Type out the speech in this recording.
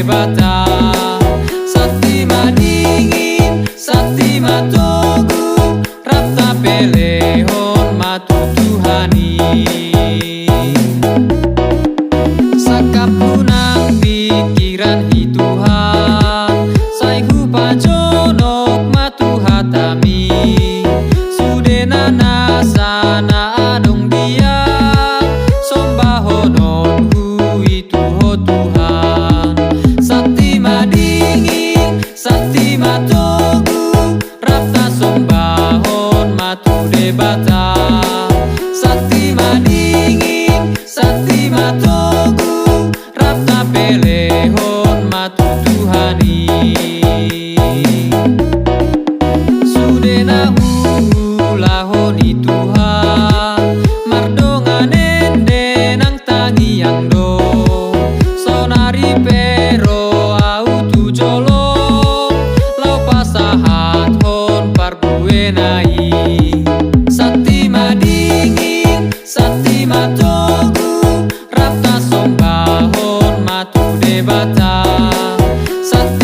debata. Sakti madingin, sakti matogu, rapta pelehon matu Tuhani. Sakapunang pikiran hi Tuhan, saihu pajonok matu hatami. Sudena sana adong dia, sombahonon hui tuho Tuhan. Sakti madingin, sakti matogu, rapta sombahon matu debata. Sakti madingin, sakti matogu, rapta pelehon matu Tuhani. Sudena hulahoni Tuhan, mardonganen denang tangiang do. Sonari pero au tu jolong, lau pasahat hon parbuenai. Sakti madingin, sakti matogu, rapta sombahon matu debata. Sakti